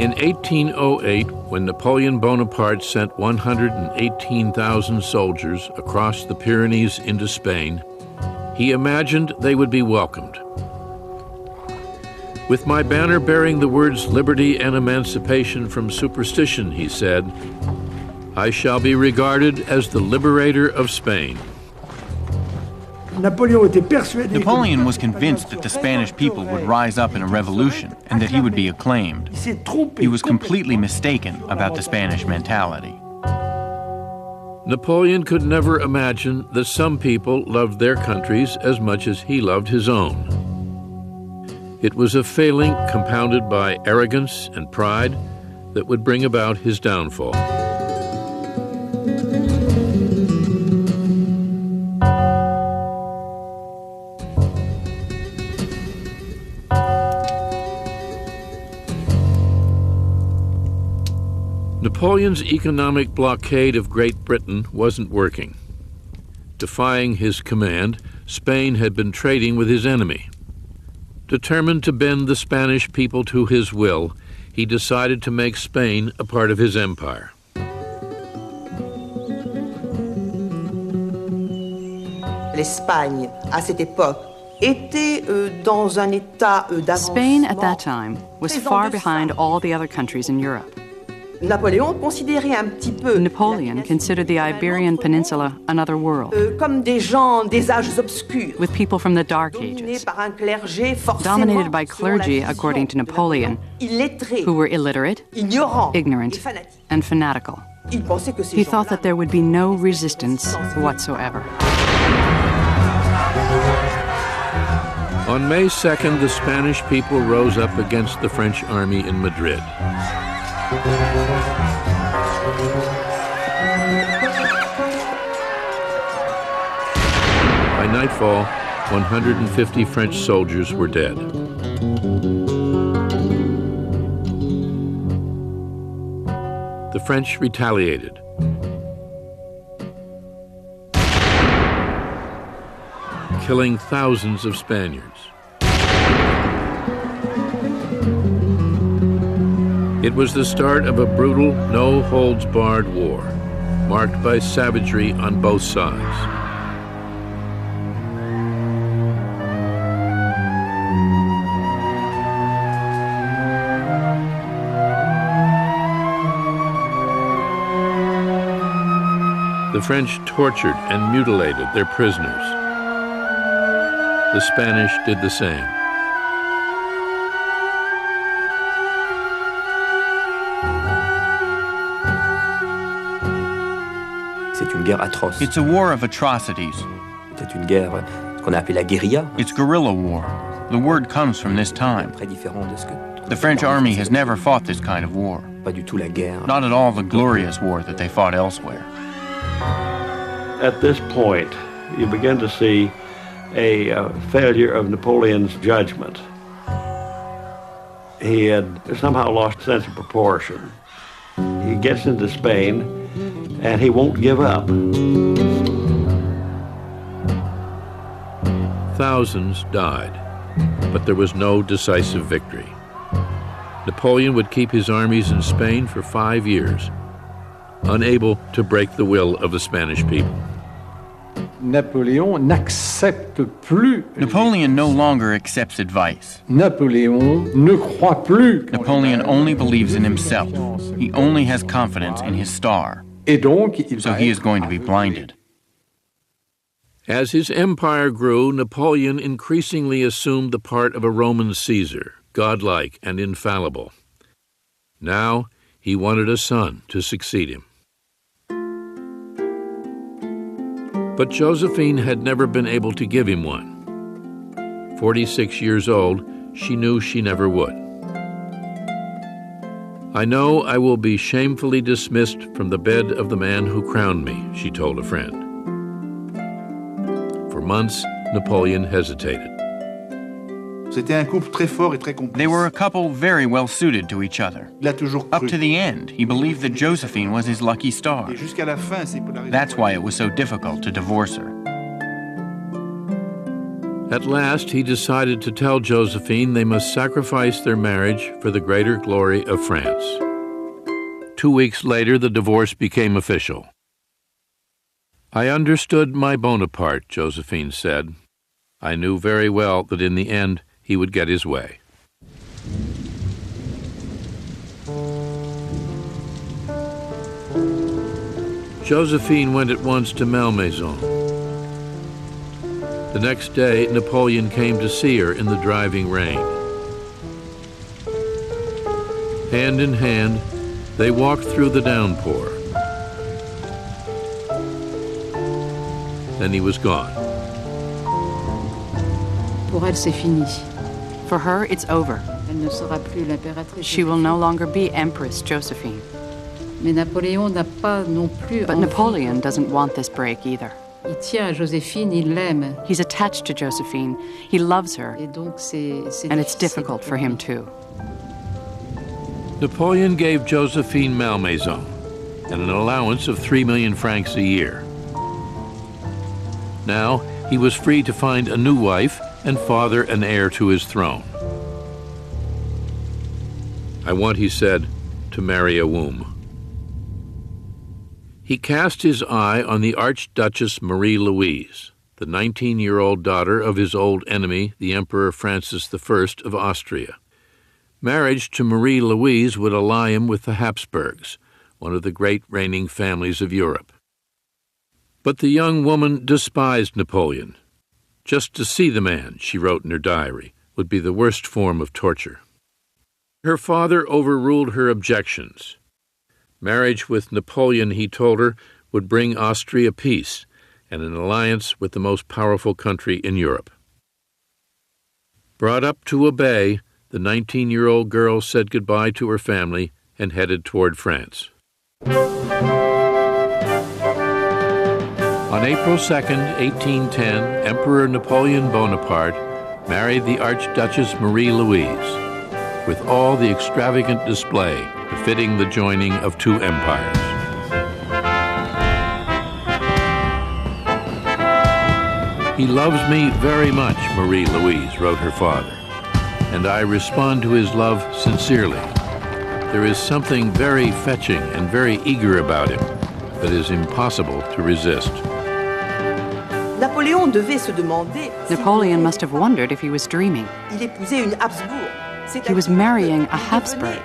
In 1808, when Napoleon Bonaparte sent 118,000 soldiers across the Pyrenees into Spain, he imagined they would be welcomed. With my banner bearing the words liberty and emancipation from superstition, he said, I shall be regarded as the liberator of Spain. Napoleon was convinced that the Spanish people would rise up in a revolution and that he would be acclaimed. He was completely mistaken about the Spanish mentality. Napoleon could never imagine that some people loved their countries as much as he loved his own. It was a failing compounded by arrogance and pride that would bring about his downfall. Napoleon's economic blockade of Great Britain wasn't working. Defying his command, Spain had been trading with his enemy. Determined to bend the Spanish people to his will, he decided to make Spain a part of his empire. L'Espagne, à cette époque, était dans un état d'avancement. Spain at that time was far behind all the other countries in Europe. Napoleon considérait un petit peu Napoleon considered the Iberian Peninsula another world, comme des gens des âges obscurs, with people from the Dark Ages, dominated by clergy, according to Napoleon, who were illiterate, ignorant, and fanatical. He thought that there would be no resistance whatsoever. On May 2nd, the Spanish people rose up against the French army in Madrid. By nightfall, 150 French soldiers were dead. The French retaliated. Killing thousands of Spaniards. It was the start of a brutal, no-holds-barred war, marked by savagery on both sides. The French tortured and mutilated their prisoners. The Spanish did the same. It's a war of atrocities. C'est une guerre, ce qu'on a appelé la guérilla. It's guerrilla war. The word comes from this time. The French army has never fought this kind of war. Pas du tout la guerre. Not at all the glorious war that they fought elsewhere. At this point, you begin to see a failure of Napoleon's judgment. He had somehow lost sense of proportion. He gets into Spain, and he won't give up. Thousands died, but there was no decisive victory. Napoleon would keep his armies in Spain for 5 years, unable to break the will of the Spanish people. Napoleon n'accepte plus. Napoleon no longer accepts advice. Napoleon ne croit plus. Napoleon only believes in himself. He only has confidence in his star. Et donc, So he is going to be blinded. As his empire grew, Napoleon increasingly assumed the part of a Roman Caesar, godlike and infallible. Now he wanted a son to succeed him. But Josephine had never been able to give him one. 46 years old, she knew she never would. I know I will be shamefully dismissed from the bed of the man who crowned me, she told a friend. For months, Napoleon hesitated. They were a couple very well suited to each other. Up to the end, he believed that Josephine was his lucky star. That's why it was so difficult to divorce her. At last, he decided to tell Josephine they must sacrifice their marriage for the greater glory of France. 2 weeks later, the divorce became official. "I understood my Bonaparte," Josephine said. "I knew very well that in the end he would get his way." Josephine went at once to Malmaison. The next day, Napoleon came to see her in the driving rain. Hand in hand, they walked through the downpour. Then he was gone. Pour elle, c'est fini. For her, it's over. Elle ne sera plus l'impératrice. She will no longer be Empress Josephine. Mais Napoléon n'a pas non plus. But Napoleon doesn't want this break either. Il tient à Joséphine, il l'aime. He's attached to Josephine. He loves her. Et donc and it's difficult for him too. Napoleon gave Josephine Malmaison and an allowance of 3 million francs a year. Now he was free to find a new wife and father an heir to his throne. "I want," he said, "to marry a womb." He cast his eye on the Archduchess Marie-Louise, the 19-year-old daughter of his old enemy, the Emperor Francis I of Austria. Marriage to Marie-Louise would ally him with the Habsburgs, one of the great reigning families of Europe. But the young woman despised Napoleon. Just to see the man, she wrote in her diary, would be the worst form of torture. Her father overruled her objections. Marriage with Napoleon, he told her, would bring Austria peace and an alliance with the most powerful country in Europe. Brought up to obey, the 19-year-old girl said goodbye to her family and headed toward France. On April 2nd, 1810, Emperor Napoleon Bonaparte married the Archduchess Marie-Louise, with all the extravagant display befitting the joining of two empires. "He loves me very much," Marie-Louise wrote her father, "and I respond to his love sincerely. There is something very fetching and very eager about him that is impossible to resist." Napoleon must have wondered if he was dreaming. He was marrying a Habsburg.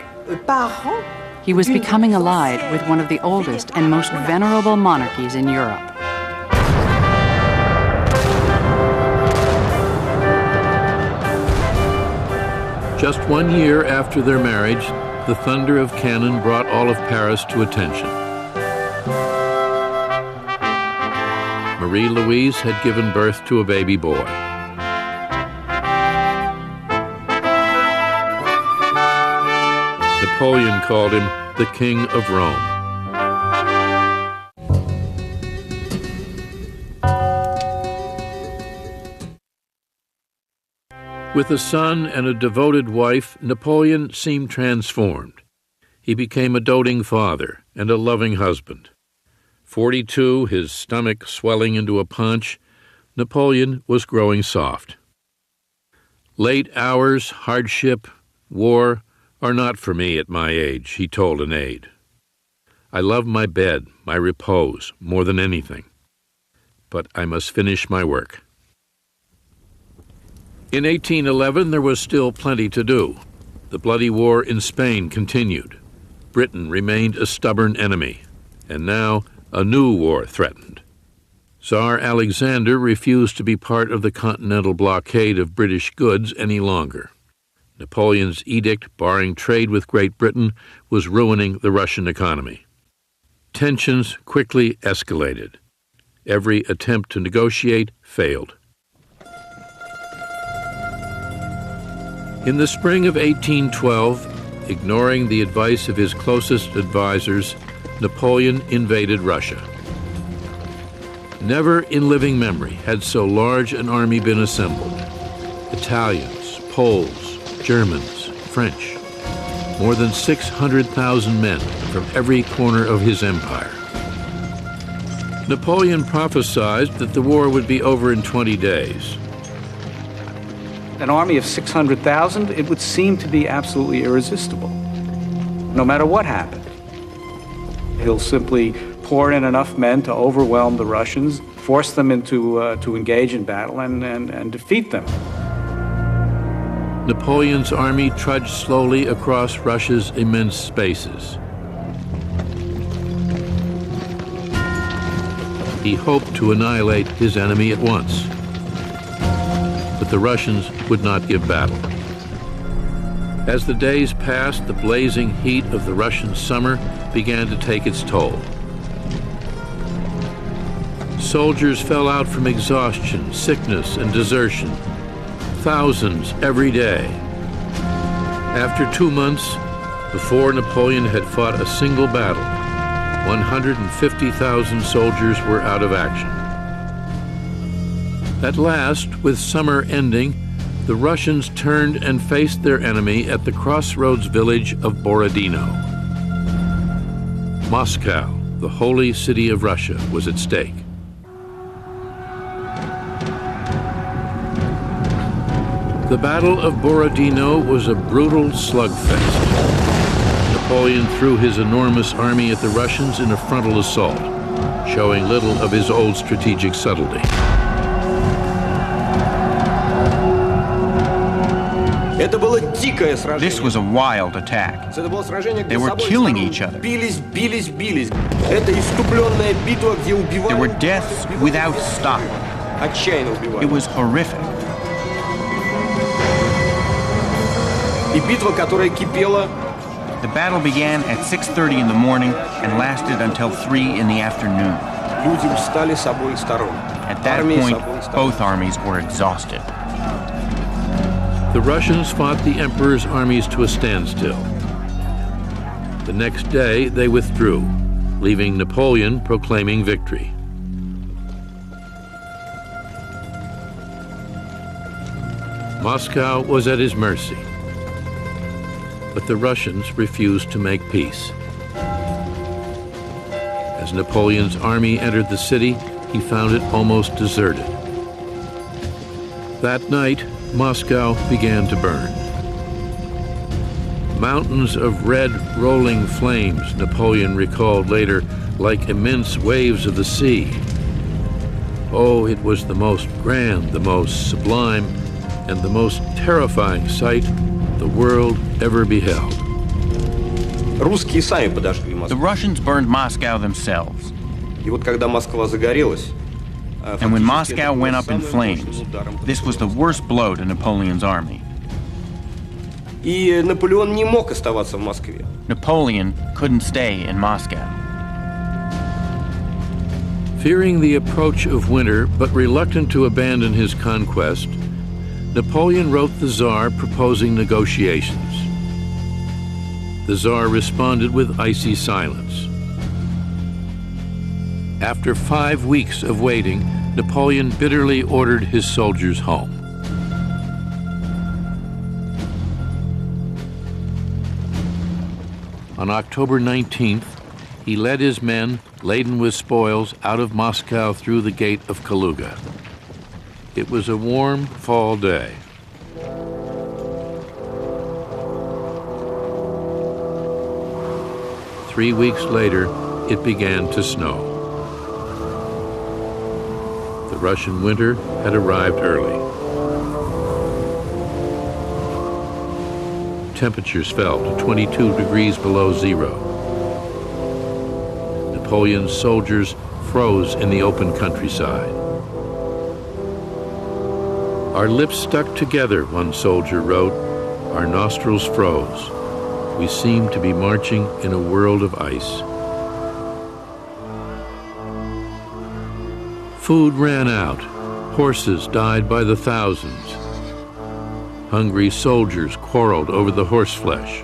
He was becoming allied with one of the oldest and most venerable monarchies in Europe. Just 1 year after their marriage, the thunder of cannon brought all of Paris to attention. Marie-Louise had given birth to a baby boy. Napoleon called him the King of Rome. With a son and a devoted wife, Napoleon seemed transformed. He became a doting father and a loving husband. 42, his stomach swelling into a paunch, Napoleon was growing soft. "Late hours, hardship, war are not for me at my age," he told an aide. "I love my bed, my repose, more than anything. But I must finish my work." In 1811, there was still plenty to do. The bloody war in Spain continued. Britain remained a stubborn enemy, and now a new war threatened. Tsar Alexander refused to be part of the continental blockade of British goods any longer. Napoleon's edict barring trade with Great Britain was ruining the Russian economy. Tensions quickly escalated. Every attempt to negotiate failed. In the spring of 1812, ignoring the advice of his closest advisors, Napoleon invaded Russia. Never in living memory had so large an army been assembled. Italians, Poles, Germans, French. More than 600,000 men from every corner of his empire. Napoleon prophesied that the war would be over in 20 days. an army of 600,000, it would seem to be absolutely irresistible, no matter what happened. He'll simply pour in enough men to overwhelm the Russians, force them to engage in battle, and defeat them. Napoleon's army trudged slowly across Russia's immense spaces. He hoped to annihilate his enemy at once, but the Russians would not give battle. As the days passed, the blazing heat of the Russian summer began to take its toll. Soldiers fell out from exhaustion, sickness, and desertion, thousands every day. After 2 months, before Napoleon had fought a single battle, 150,000 soldiers were out of action. At last, with summer ending, the Russians turned and faced their enemy at the crossroads village of Borodino. Moscow, the holy city of Russia, was at stake. The Battle of Borodino was a brutal slugfest. Napoleon threw his enormous army at the Russians in a frontal assault, showing little of his old strategic subtlety. This was a wild attack. They were killing each other. There were deaths without stop. It was horrific. The battle began at 6:30 in the morning and lasted until 3 in the afternoon. At that point, both armies were exhausted. The Russians fought the Emperor's armies to a standstill. The next day, they withdrew, leaving Napoleon proclaiming victory. Moscow was at his mercy, but the Russians refused to make peace. As Napoleon's army entered the city, he found it almost deserted. That night, Moscow began to burn. Mountains of red, rolling flames, Napoleon recalled later, like immense waves of the sea. Oh, it was the most grand, the most sublime, and the most terrifying sight the world ever beheld. The Russians burned Moscow themselves. And when Moscow went up in flames, this was the worst blow to Napoleon's army. Napoleon couldn't stay in Moscow. Fearing the approach of winter, but reluctant to abandon his conquest, Napoleon wrote the Tsar proposing negotiations. The Tsar responded with icy silence. After 5 weeks of waiting, Napoleon bitterly ordered his soldiers home. On October 19th, he led his men, laden with spoils, out of Moscow through the gate of Kaluga. It was a warm fall day. Three weeks later, it began to snow. The Russian winter had arrived early. Temperatures fell to 22 degrees below zero. Napoleon's soldiers froze in the open countryside. Our lips stuck together, one soldier wrote. Our nostrils froze. We seemed to be marching in a world of ice. Food ran out. Horses died by the thousands. Hungry soldiers quarreled over the horseflesh.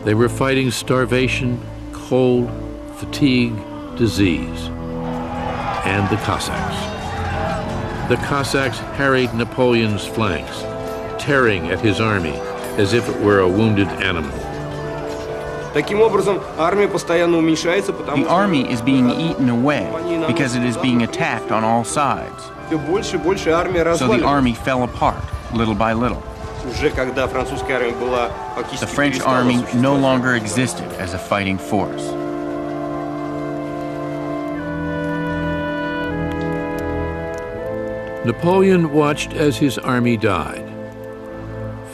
They were fighting starvation, cold, fatigue, disease, and the Cossacks. The Cossacks harried Napoleon's flanks, tearing at his army as if it were a wounded animal. The army is being eaten away because it is being attacked on all sides. So the army fell apart, little by little. The French army no longer existed as a fighting force. Napoleon watched as his army died.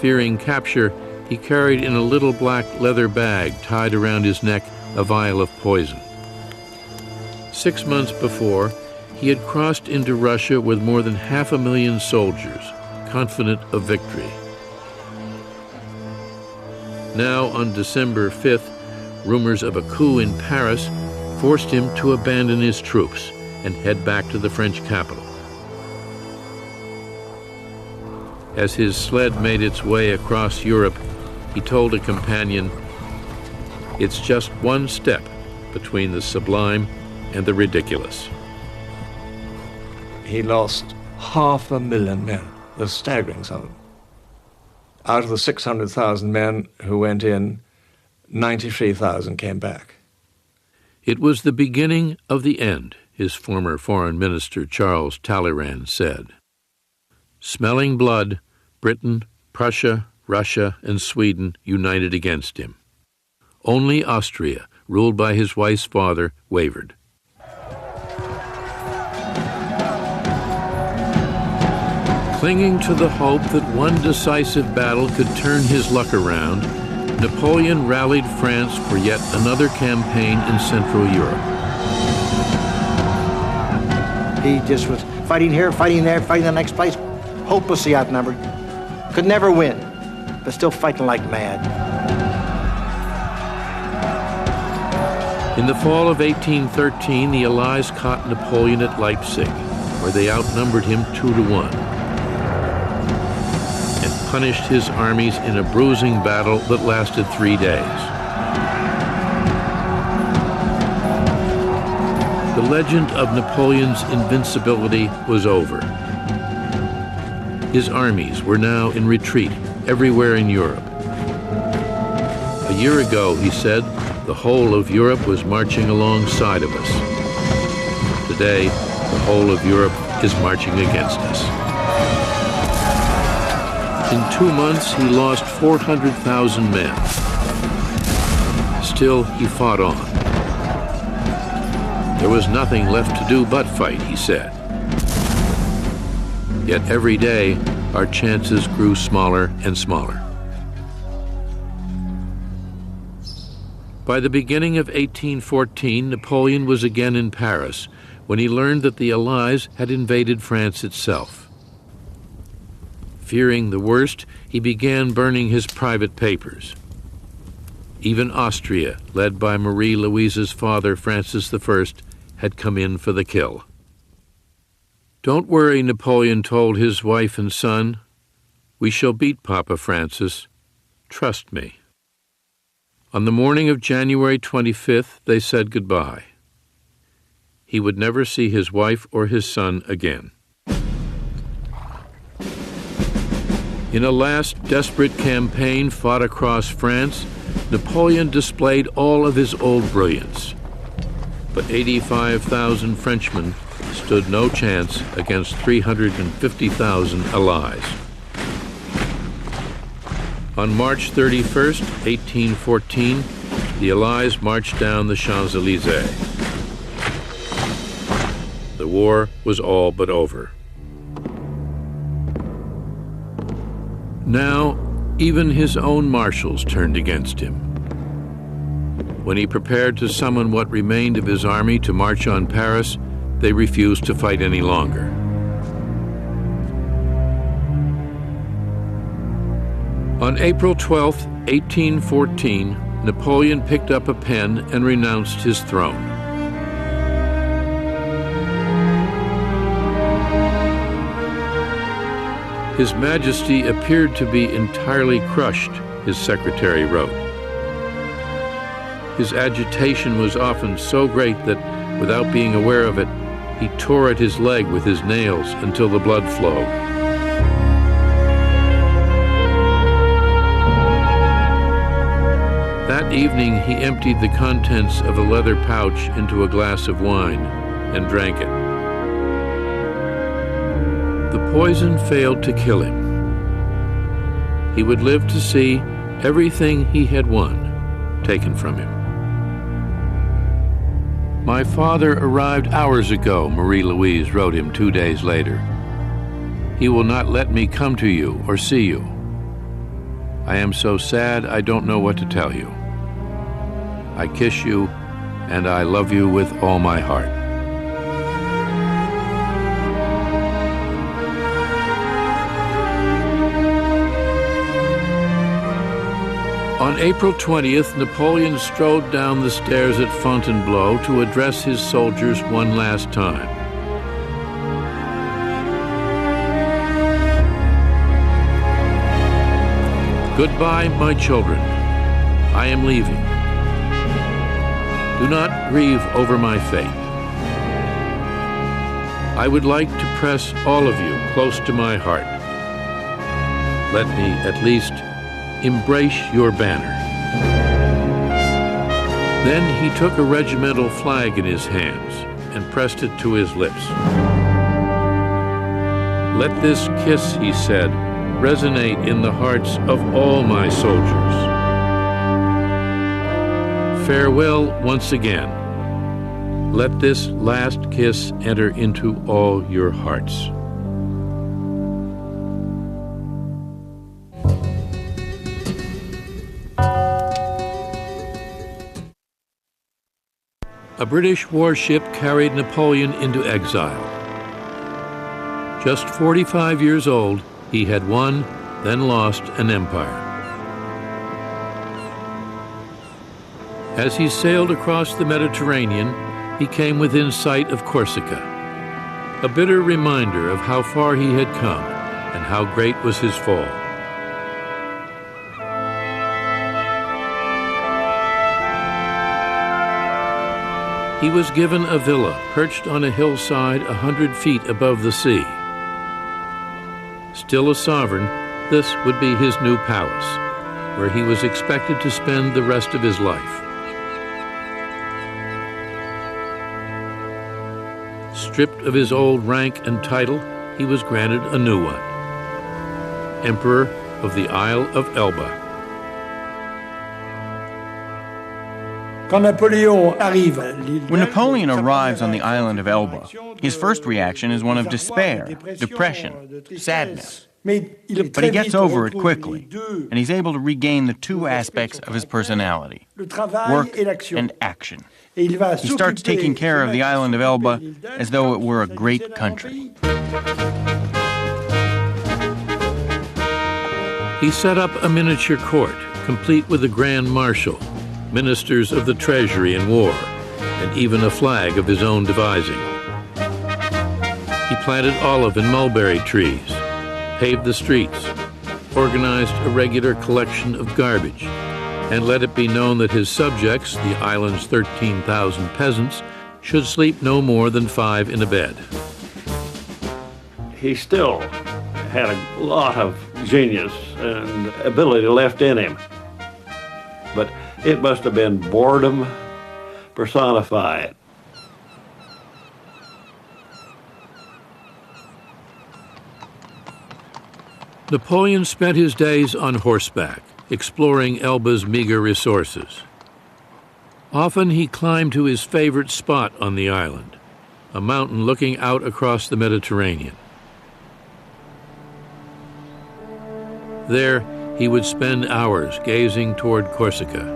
Fearing capture, he carried in a little black leather bag tied around his neck a vial of poison. 6 months before, he had crossed into Russia with more than 500,000 soldiers, confident of victory. Now, on December 5th, rumors of a coup in Paris forced him to abandon his troops and head back to the French capital. As his sled made its way across Europe, he told a companion, "It's just one step between the sublime and the ridiculous." He lost 500,000 men, a staggering sum. Out of the 600,000 men who went in, 93,000 came back. It was the beginning of the end, his former foreign minister Charles Talleyrand said. Smelling blood, Britain, Prussia, Russia, and Sweden united against him. Only Austria, ruled by his wife's father, wavered. Clinging to the hope that one decisive battle could turn his luck around, Napoleon rallied France for yet another campaign in Central Europe. He just was fighting here, fighting there, fighting the next place, hopelessly outnumbered. Could never win, but still fighting like mad. In the fall of 1813, the Allies caught Napoleon at Leipzig, where they outnumbered him 2-1, and punished his armies in a bruising battle that lasted 3 days. The legend of Napoleon's invincibility was over. His armies were now in retreat everywhere in Europe. A year ago, he said, the whole of Europe was marching alongside of us. Today, the whole of Europe is marching against us. In 2 months, he lost 400,000 men. Still, he fought on. There was nothing left to do but fight, he said. Yet every day, our chances grew smaller and smaller. By the beginning of 1814, Napoleon was again in Paris when he learned that the Allies had invaded France itself. Fearing the worst, he began burning his private papers. Even Austria, led by Marie Louise's father, Francis I, had come in for the kill. "Don't worry," Napoleon told his wife and son. "We shall beat Papa Francis. Trust me." On the morning of January 25th, they said goodbye. He would never see his wife or his son again. In a last desperate campaign fought across France, Napoleon displayed all of his old brilliance. But 85,000 Frenchmen stood no chance against 350,000 Allies. On March 31st, 1814, the Allies marched down the Champs-Élysées. The war was all but over. Now, even his own marshals turned against him. When he prepared to summon what remained of his army to march on Paris, they refused to fight any longer. On April 12, 1814, Napoleon picked up a pen and renounced his throne. His Majesty appeared to be entirely crushed, his secretary wrote. His agitation was often so great that, without being aware of it, he tore at his leg with his nails until the blood flowed. That evening, he emptied the contents of a leather pouch into a glass of wine and drank it. poison failed to kill him. He would live to see everything he had won taken from him. "My father arrived hours ago," Marie-Louise wrote him 2 days later. "He will not let me come to you or see you. I am so sad I don't know what to tell you. I kiss you, and I love you with all my heart." On April 20th, Napoleon strode down the stairs at Fontainebleau to address his soldiers one last time. "Goodbye, my children. I am leaving. Do not grieve over my fate. I would like to press all of you close to my heart. Let me at least embrace your banner." Then he took a regimental flag in his hands and pressed it to his lips. "Let this kiss," he said, "resonate in the hearts of all my soldiers. Farewell once again. Let this last kiss enter into all your hearts." A British warship carried Napoleon into exile. Just 45 years old, he had won, then lost an empire. As he sailed across the Mediterranean, he came within sight of Corsica, a bitter reminder of how far he had come and how great was his fall. He was given a villa perched on a hillside 100 feet above the sea. Still a sovereign, this would be his new palace, where he was expected to spend the rest of his life. Stripped of his old rank and title, he was granted a new one, Emperor of the Isle of Elba. When Napoleon arrives on the island of Elba, his first reaction is one of despair, depression, sadness. But he gets over it quickly, and he's able to regain the two aspects of his personality, work and action. He starts taking care of the island of Elba as though it were a great country. He set up a miniature court, complete with a grand marshal, ministers of the treasury and war, and even a flag of his own devising. He planted olive and mulberry trees, paved the streets, organized a regular collection of garbage, and let it be known that his subjects, the island's 13,000 peasants, should sleep no more than 5 in a bed. He still had a lot of genius and ability left in him, but it must have been boredom personified. Napoleon spent his days on horseback, exploring Elba's meager resources. Often he climbed to his favorite spot on the island, a mountain looking out across the Mediterranean. There, he would spend hours gazing toward Corsica.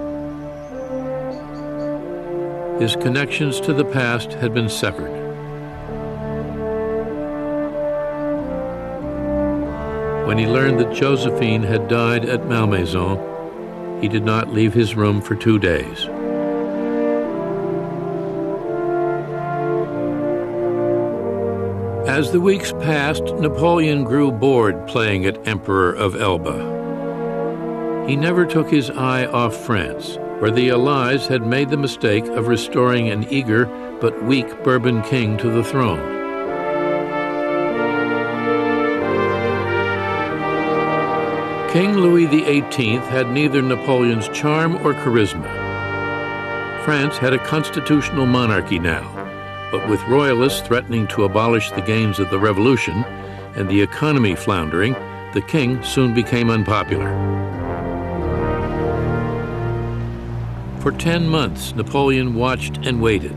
His connections to the past had been severed. When he learned that Josephine had died at Malmaison, he did not leave his room for 2 days. As the weeks passed, Napoleon grew bored playing at Emperor of Elba. He never took his eye off France, where the Allies had made the mistake of restoring an eager but weak Bourbon king to the throne. King Louis XVIII had neither Napoleon's charm or charisma. France had a constitutional monarchy now, but with royalists threatening to abolish the gains of the Revolution, and the economy floundering, the king soon became unpopular. For 10 months, Napoleon watched and waited.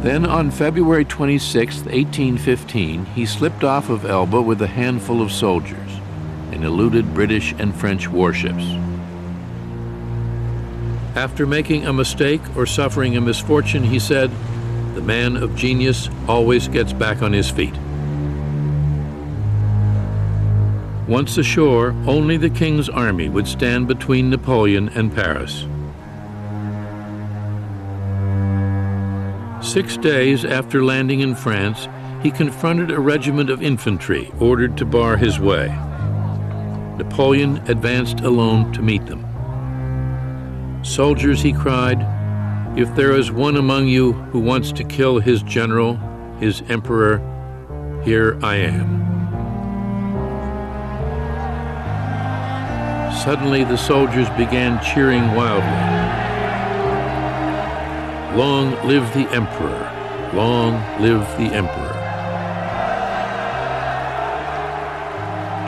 Then on February 26, 1815, he slipped off of Elba with a handful of soldiers and eluded British and French warships. After making a mistake or suffering a misfortune, he said, "The man of genius always gets back on his feet." Once ashore, only the king's army would stand between Napoleon and Paris. 6 days after landing in France, he confronted a regiment of infantry ordered to bar his way. Napoleon advanced alone to meet them. "Soldiers," he cried, "if there is one among you who wants to kill his general, his emperor, here I am." Suddenly the soldiers began cheering wildly. "Long live the emperor! Long live the emperor!"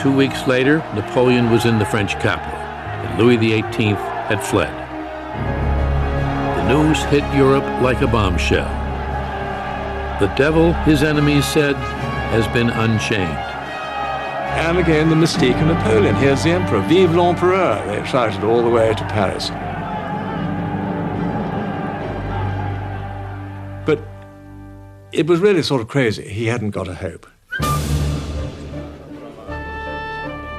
2 weeks later, Napoleon was in the French capital, and Louis XVIII had fled. The news hit Europe like a bombshell. The devil, his enemies said, has been unchained. And again, the mystique of Napoleon. Here's the emperor. Vive l'empereur, they shouted all the way to Paris. But it was really sort of crazy. He hadn't got a hope.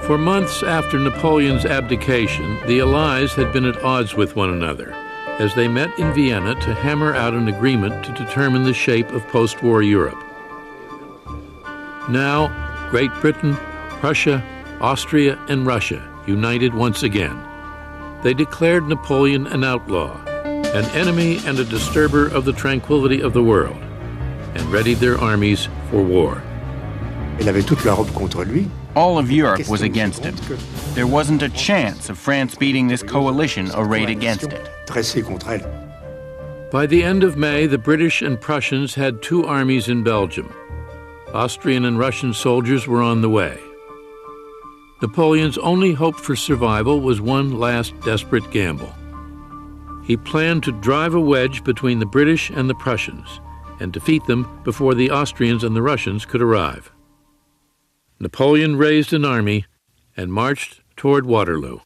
For months after Napoleon's abdication, the Allies had been at odds with one another as they met in Vienna to hammer out an agreement to determine the shape of post-war Europe. Now, Great Britain, Prussia, Austria, and Russia united once again. They declared Napoleon an outlaw, an enemy and a disturber of the tranquility of the world, and readied their armies for war. Il avait toute l'Europe contre lui. All of Europe was against him. There wasn't a chance of France beating this coalition arrayed against it. By the end of May, the British and Prussians had 2 armies in Belgium. Austrian and Russian soldiers were on the way. Napoleon's only hope for survival was one last desperate gamble. He planned to drive a wedge between the British and the Prussians and defeat them before the Austrians and the Russians could arrive. Napoleon raised an army and marched toward Waterloo.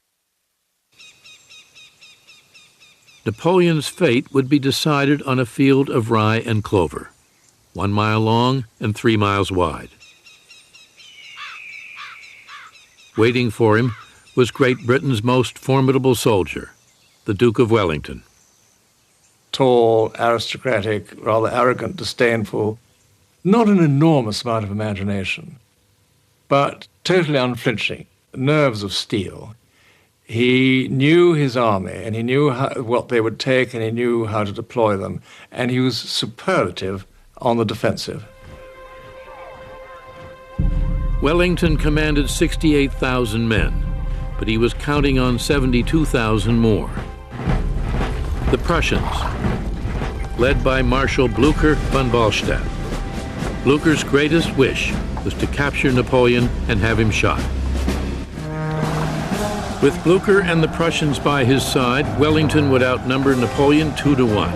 Napoleon's fate would be decided on a field of rye and clover, 1 mile long and 3 miles wide. Waiting for him was Great Britain's most formidable soldier, the Duke of Wellington. Tall, aristocratic, rather arrogant, disdainful, not an enormous amount of imagination, but totally unflinching, nerves of steel. He knew his army, and he knew what they would take, and he knew how to deploy them, and he was superlative on the defensive. Wellington commanded 68,000 men, but he was counting on 72,000 more. The Prussians, led by Marshal Blücher von Ballstadt. Blücher's greatest wish was to capture Napoleon and have him shot. With Blücher and the Prussians by his side, Wellington would outnumber Napoleon 2 to 1.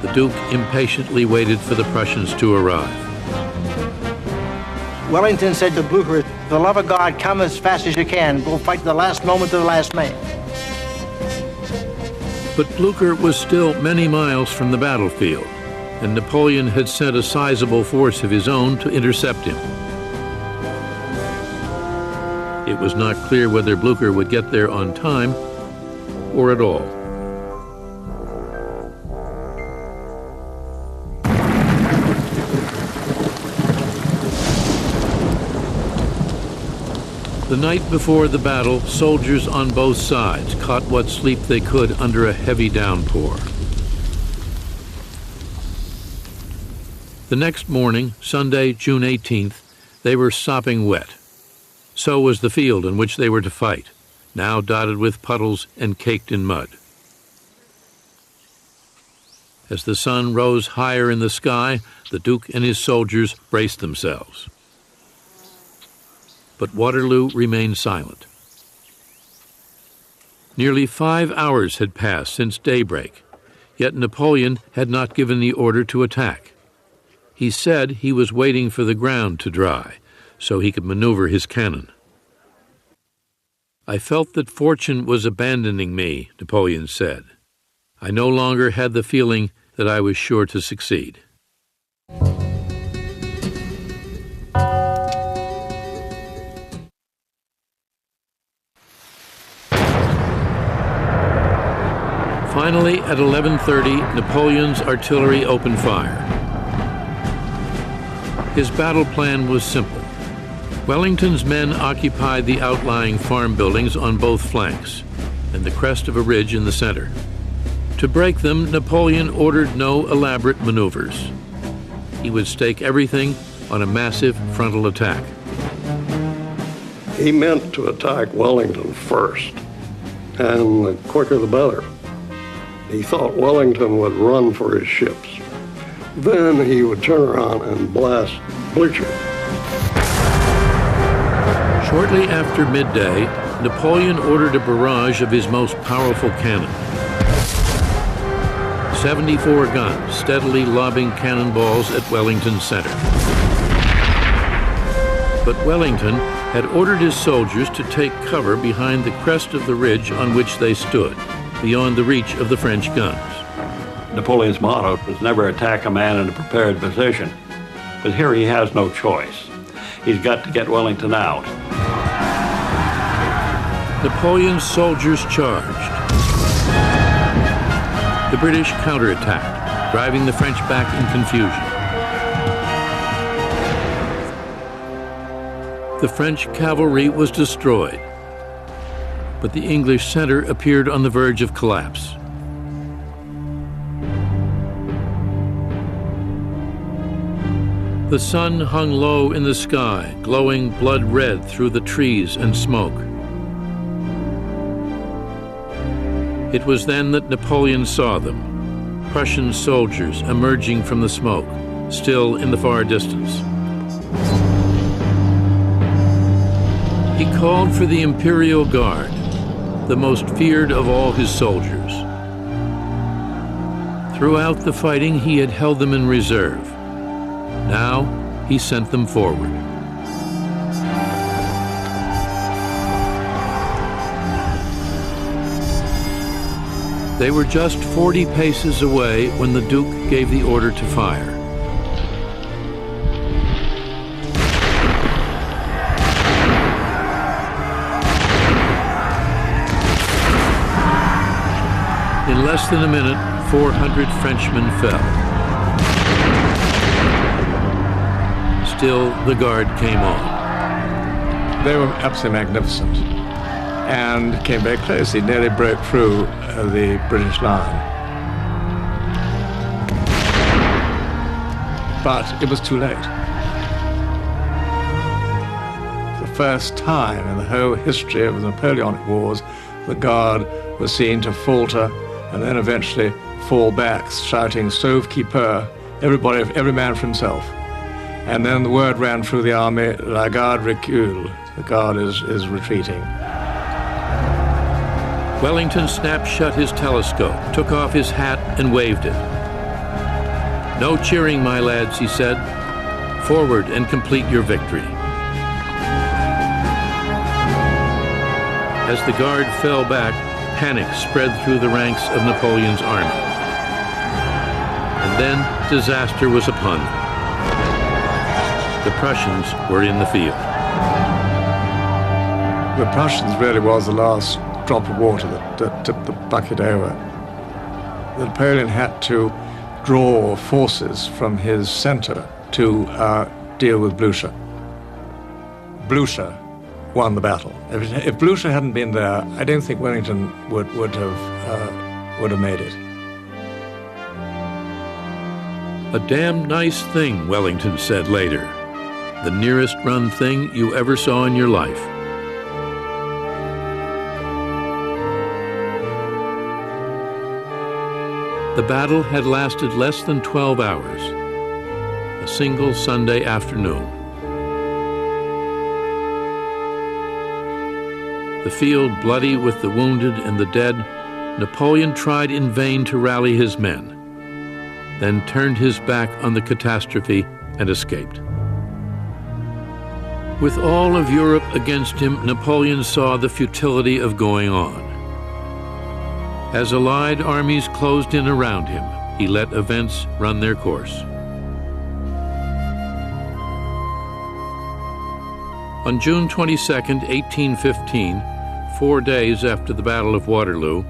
The Duke impatiently waited for the Prussians to arrive. Wellington said to Blücher, "For the love of God, come as fast as you can. We'll fight to the last moment of the last man." But Blücher was still many miles from the battlefield, and Napoleon had sent a sizable force of his own to intercept him. It was not clear whether Blücher would get there on time or at all. The night before the battle, soldiers on both sides caught what sleep they could under a heavy downpour. The next morning, Sunday, June 18th, they were sopping wet. So was the field in which they were to fight, now dotted with puddles and caked in mud. As the sun rose higher in the sky, the Duke and his soldiers braced themselves. But Waterloo remained silent. Nearly 5 hours had passed since daybreak, yet Napoleon had not given the order to attack. He said he was waiting for the ground to dry so he could maneuver his cannon. "I felt that fortune was abandoning me," Napoleon said. "I no longer had the feeling that I was sure to succeed." Finally, at 11:30, Napoleon's artillery opened fire. His battle plan was simple. Wellington's men occupied the outlying farm buildings on both flanks and the crest of a ridge in the center. To break them, Napoleon ordered no elaborate maneuvers. He would stake everything on a massive frontal attack. He meant to attack Wellington first, and the quicker the better. He thought Wellington would run for his ships. Then he would turn around and blast Blucher. Shortly after midday, Napoleon ordered a barrage of his most powerful cannon. 74 guns steadily lobbing cannonballs at Wellington's center. But Wellington had ordered his soldiers to take cover behind the crest of the ridge on which they stood, beyond the reach of the French guns. Napoleon's motto was never attack a man in a prepared position. But here he has no choice. He's got to get Wellington out. Napoleon's soldiers charged. The British counterattacked, driving the French back in confusion. The French cavalry was destroyed, but the English center appeared on the verge of collapse. The sun hung low in the sky, glowing blood red through the trees and smoke. It was then that Napoleon saw them, Prussian soldiers emerging from the smoke, still in the far distance. He called for the Imperial Guard, the most feared of all his soldiers. Throughout the fighting, he had held them in reserve. Now, he sent them forward. They were just 40 paces away when the Duke gave the order to fire. In less than a minute, 400 Frenchmen fell. Still, the guard came on. They were absolutely magnificent and came very close. He nearly broke through the British line. But it was too late. The first time in the whole history of the Napoleonic Wars, the Guard was seen to falter and then eventually fall back, shouting, "Sauve qui peut," every man for himself. And then the word ran through the army, "La Garde recule," the Guard is retreating. Wellington snapped shut his telescope, took off his hat, and waved it. "No cheering, my lads," he said. "Forward and complete your victory." As the Guard fell back, panic spread through the ranks of Napoleon's army. And then disaster was upon them. The Prussians were in the field. The Prussians really was the last drop of water that tipped the bucket over. Napoleon had to draw forces from his center to deal with Blucher. Blucher won the battle. If Blucher hadn't been there, I don't think Wellington would have made it. "A damn nice thing," Wellington said later. "The nearest run thing you ever saw in your life." The battle had lasted less than 12 hours, a single Sunday afternoon. The field bloody with the wounded and the dead, Napoleon tried in vain to rally his men, then turned his back on the catastrophe and escaped. With all of Europe against him, Napoleon saw the futility of going on. As allied armies closed in around him, he let events run their course. On June 22, 1815, 4 days after the Battle of Waterloo,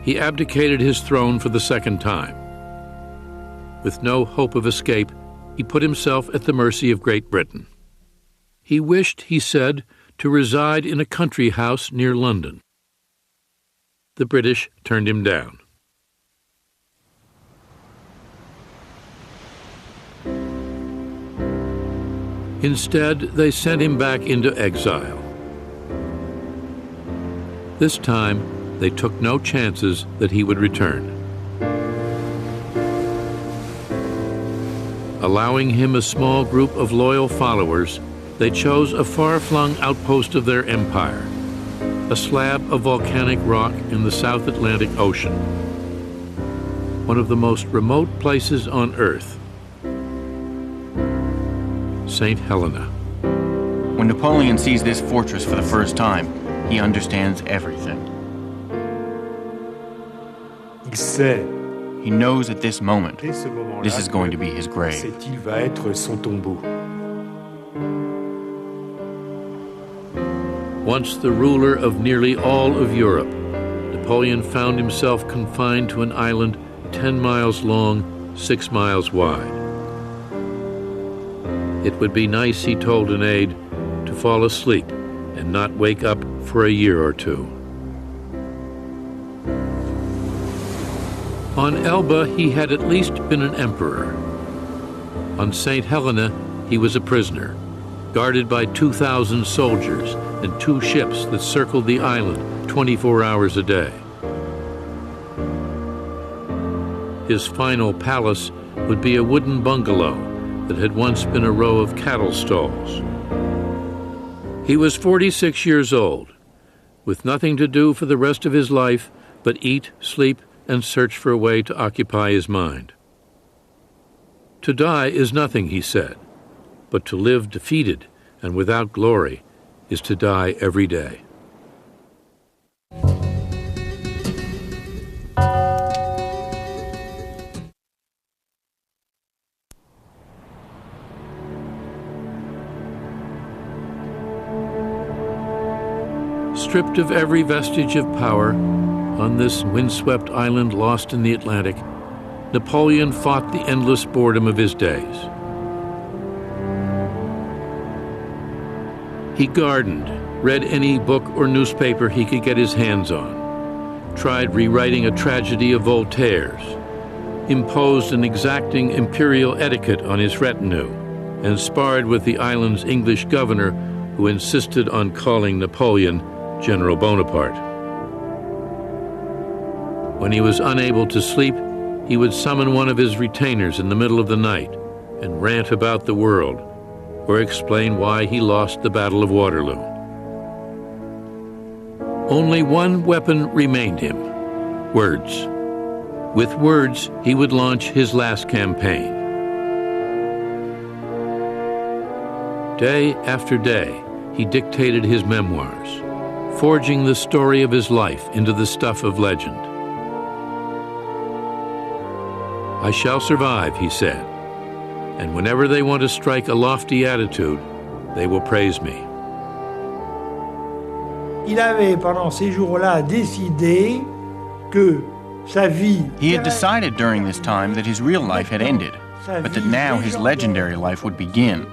he abdicated his throne for the second time. With no hope of escape, he put himself at the mercy of Great Britain. He wished, he said, to reside in a country house near London. The British turned him down. Instead, they sent him back into exile. This time, they took no chances that he would return. Allowing him a small group of loyal followers, they chose a far-flung outpost of their empire, a slab of volcanic rock in the South Atlantic Ocean, one of the most remote places on Earth, St. Helena. When Napoleon sees this fortress for the first time, he understands everything. He knows at this moment, this is going to be his grave. Once the ruler of nearly all of Europe, Napoleon found himself confined to an island 10 miles long, 6 miles wide. It would be nice, he told an aide, to fall asleep and not wake up for a year or two. On Elba, he had at least been an emperor. On St. Helena, he was a prisoner, guarded by 2,000 soldiers and 2 ships that circled the island 24 hours a day. His final palace would be a wooden bungalow that had once been a row of cattle stalls. He was 46 years old, with nothing to do for the rest of his life but eat, sleep, and search for a way to occupy his mind. To die is nothing, he said, but to live defeated and without glory is to die every day. Stripped of every vestige of power, on this windswept island lost in the Atlantic, Napoleon fought the endless boredom of his days. He gardened, read any book or newspaper he could get his hands on, tried rewriting a tragedy of Voltaire's, imposed an exacting imperial etiquette on his retinue, and sparred with the island's English governor, who insisted on calling Napoleon General Bonaparte. When he was unable to sleep, he would summon one of his retainers in the middle of the night and rant about the world, or explain why he lost the Battle of Waterloo. Only one weapon remained him: words. With words, he would launch his last campaign. Day after day, he dictated his memoirs, forging the story of his life into the stuff of legend. "I shall survive," he said, "and whenever they want to strike a lofty attitude, they will praise me." Il avait, pendant ces jours-là, décidé que sa vie... He had decided during this time that his real life had ended, but that now his legendary life would begin,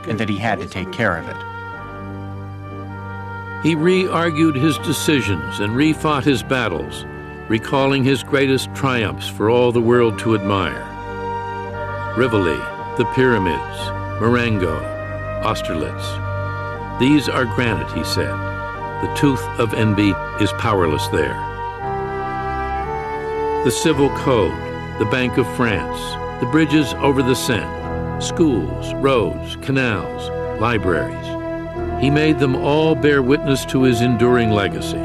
and that he had to take care of it. He re-argued his decisions and refought his battles, recalling his greatest triumphs for all the world to admire. Rivoli, the pyramids, Marengo, Austerlitz. These are granite, he said. The tooth of envy is powerless there. The civil code, the Bank of France, the bridges over the Seine, schools, roads, canals, libraries. He made them all bear witness to his enduring legacy.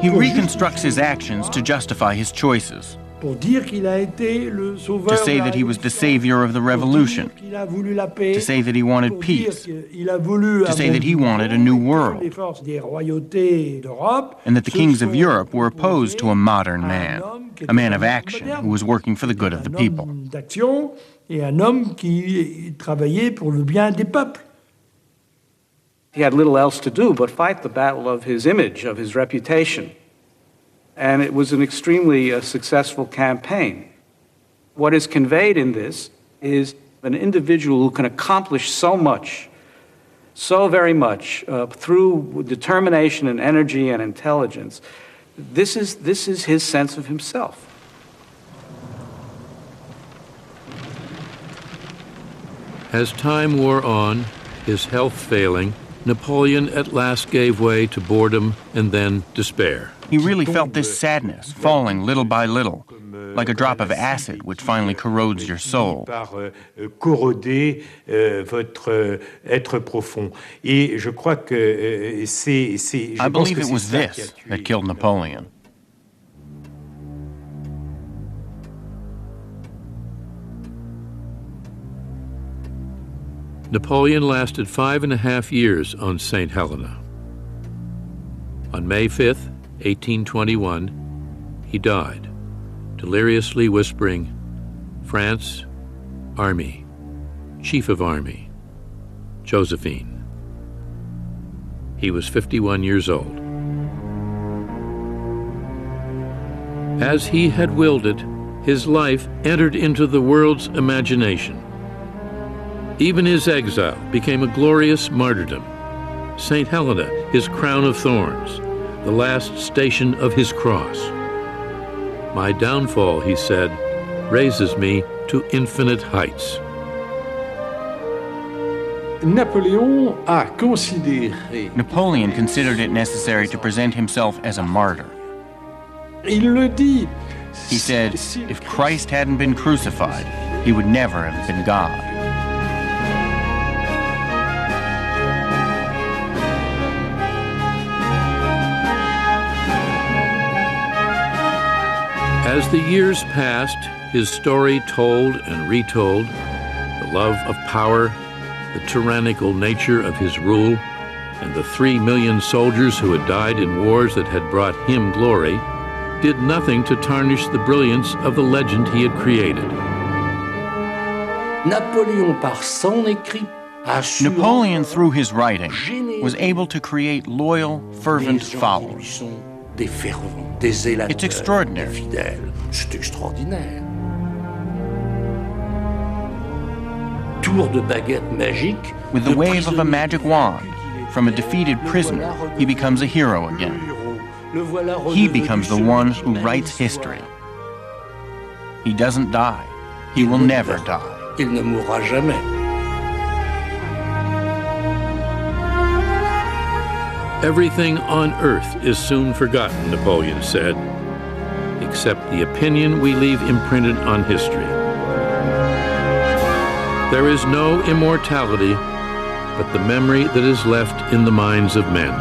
He reconstructs his actions to justify his choices, to say that he was the savior of the revolution, to say that he wanted peace, to say that he wanted a new world, and that the kings of Europe were opposed to a modern man, a man of action who was working for the good of the people. He had little else to do but fight the battle of his image, of his reputation. And it was an extremely successful campaign. What is conveyed in this is an individual who can accomplish so much, so very much, through determination and energy and intelligence. This is his sense of himself. As time wore on, his health failing, Napoleon at last gave way to boredom and then despair. He really felt this sadness falling little by little, like a drop of acid which finally corrodes your soul. I believe it was this that killed Napoleon. Napoleon lasted 5.5 years on St. Helena. On May 5th, 1821, he died, deliriously whispering, "France, Army, Chief of Army, Josephine." He was 51 years old. As he had willed it, his life entered into the world's imagination. Even his exile became a glorious martyrdom. St. Helena, his crown of thorns, the last station of his cross. "My downfall," he said, "raises me to infinite heights." Napoleon considered it necessary to present himself as a martyr. He said, if Christ hadn't been crucified, he would never have been God. As the years passed, his story told and retold, the love of power, the tyrannical nature of his rule, and the 3 million soldiers who had died in wars that had brought him glory, did nothing to tarnish the brilliance of the legend he had created. Napoleon, through his writing, was able to create loyal, fervent followers. It's extraordinary. With the wave of a magic wand, from a defeated prisoner, he becomes a hero again. He becomes the one who writes history. He doesn't die. He will never die. Il ne mourra jamais. Everything on earth is soon forgotten, Napoleon said, except the opinion we leave imprinted on history. There is no immortality but the memory that is left in the minds of men.